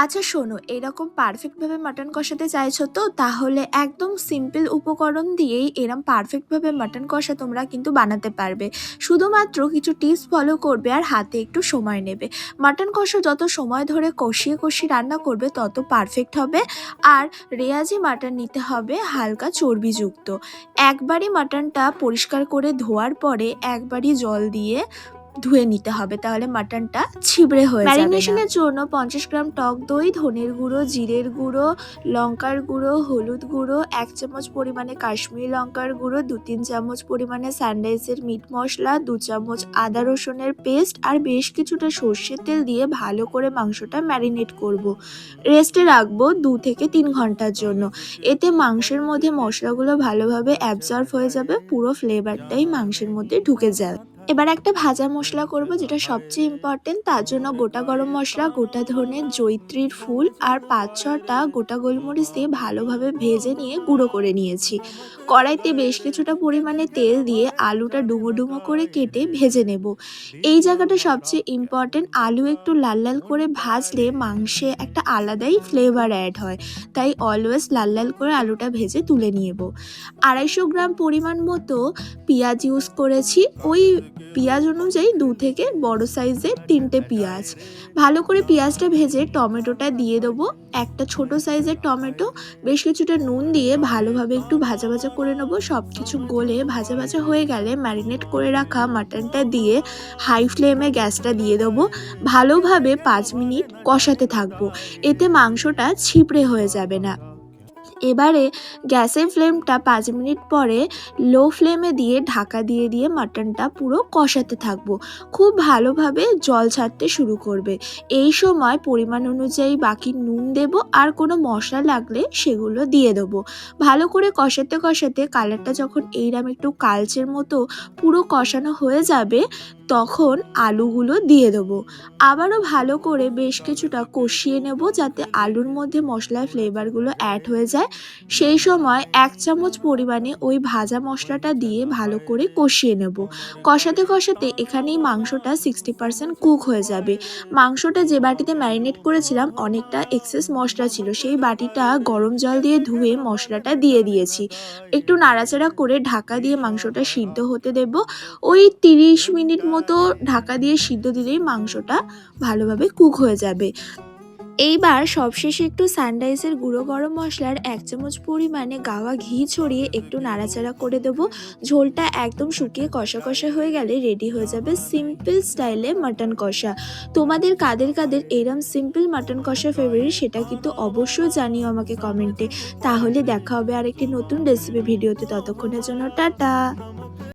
আচ্ছা শোনো, এরকম পারফেক্টভাবে মাটন কষাতে চাইছো তো? তাহলে একদম সিম্পল উপকরণ দিয়েই এরম পারফেক্টভাবে মাটন কষা তোমরা কিন্তু বানাতে পারবে। শুধুমাত্র কিছু টিপস ফলো করবে আর হাতে একটু সময় নেবে। মাটন কষা যত সময় ধরে কষিয়ে কষিয়ে রান্না করবে তত পারফেক্ট হবে। আর রেয়াজি মাটন নিতে হবে হালকা চর্বিযুক্ত। একবারই মাটনটা পরিষ্কার করে ধোয়ার পরে একবারই জল দিয়ে ধুয়ে নিতে হবে, তাহলে মাটনটা ছিবড়ে হয়ে যাবে না। ম্যারিনেশনের জন্য 50 গ্রাম টক দই, ধনের গুঁড়ো, জিরের গুঁড়ো, লঙ্কার গুঁড়ো, হলুদ গুঁড়ো, 1 চামচ পরিমাণে কাশ্মীরি লঙ্কার গুঁড়ো, 2-3 চামচ পরিমাণে স্যান্ডউইচের মিট মশলা, 2 চামচ আদা রসুনের পেস্ট আর বেশ কিছুটা সর্ষের তেল দিয়ে ভালো করে মাংসটা ম্যারিনেট করব। রেস্টে রাখবো 2 থেকে 3 ঘন্টার জন্য। এতে মাংসের মধ্যে মশলাগুলো ভালোভাবে অ্যাবজর্ব হয়ে যাবে, পুরো ফ্লেভারটাই মাংসের মধ্যে ঢুকে যাবে। এবার একটা ভাজা মশলা করব, যেটা সবচেয়ে ইম্পর্টেন্ট। তার জন্য গোটা গরম মশলা, গোটা ধনে, জয়িত্রীর ফুল আর 5-6টা গোটা গোলমরিচ দিয়ে ভালোভাবে ভেজে নিয়ে গুঁড়ো করে নিয়েছি। কড়াইতে বেশ কিছুটা পরিমাণে তেল দিয়ে আলুটা ডুমো ডুমো করে কেটে ভেজে নেব। এই জায়গাটা সবচেয়ে ইম্পর্টেন্ট, আলু একটু লাল লাল করে ভাজলে মাংসে একটা আলাদাই ফ্লেভার অ্যাড হয়, তাই অলওয়েজ লাল লাল করে আলুটা ভেজে তুলে নেব। 250 গ্রাম পরিমাণ মতো পেঁয়াজ ইউজ করেছি। ওই পেঁয়াজ অনুযায়ী 2 থেকে বড় সাইজের 3টে পেঁয়াজ। ভালো করে পেঁয়াজটা ভেজে টমেটোটা দিয়ে দেবো, একটা ছোট সাইজের টমেটো। বেশ কিছুটা নুন দিয়ে ভালোভাবে একটু ভাজা ভাজা করে নেবো। সব কিছু গলে ভাজা ভাজা হয়ে গেলে ম্যারিনেট করে রাখা মাটনটা দিয়ে হাই ফ্লেমে গ্যাসটা দিয়ে দেবো। ভালোভাবে 5 মিনিট কষাতে থাকবো, এতে মাংসটা ছিপড়ে হয়ে যাবে না। এবারে গ্যাসের ফ্লেমটা 5 মিনিট পরে লো ফ্লেমে দিয়ে ঢাকা দিয়ে দিয়ে মাটনটা পুরো কষাতে থাকবো। খুব ভালোভাবে জল ছাড়তে শুরু করবে। এই সময় পরিমাণ অনুযায়ী বাকি নুন দেব, আর কোনো মশলা লাগলে সেগুলো দিয়ে দেবো। ভালো করে কষাতে কষাতে কালারটা যখন এইরকম একটু কালচের মতো পুরো কষানো হয়ে যাবে, তখন আলুগুলো দিয়ে দেবো। আবারও ভালো করে বেশ কিছুটা কষিয়ে নেব, যাতে আলুর মধ্যে মশলার ফ্লেভারগুলো অ্যাড হয়ে যায়। সেই সময় 1 চামচ পরিমাণে ওই ভাজা মশলাটা দিয়ে ভালো করে কষিয়ে নেব। কষাতে কষাতে এখানেই মাংসটা 60% কুক হয়ে যাবে। মাংসটা যে বাটিতে ম্যারিনেট করেছিলাম অনেকটা এক্সেস মশলা ছিল, সেই বাটিটা গরম জল দিয়ে ধুয়ে মশলাটা দিয়ে দিয়েছি। একটু নাড়াচাড়া করে ঢাকা দিয়ে মাংসটা সিদ্ধ হতে দেব। ওই 30 মিনিট মতো ঢাকা দিয়ে সিদ্ধ দিলেই মাংসটা ভালোভাবে কুক হয়ে যাবে। এইবার সবশেষে একটু স্যান্ডউইচের গুঁড়ো গরম মশলার 1 চামচ পরিমাণে গাওয়া ঘি ছড়িয়ে একটু নাড়াচাড়া করে দেবো। ঝোলটা একদম শুকিয়ে কষা কষা হয়ে গেলে রেডি হয়ে যাবে সিম্পল স্টাইলে মাটন কষা। তোমাদের কাদের কাদের এরম সিম্পল মাটন কষা ফেভারিট সেটা কিন্তু অবশ্যই জানিও আমাকে কমেন্টে। তাহলে দেখা হবে আরেকটি নতুন রেসিপি ভিডিওতে, ততক্ষণের জন্য টাটা।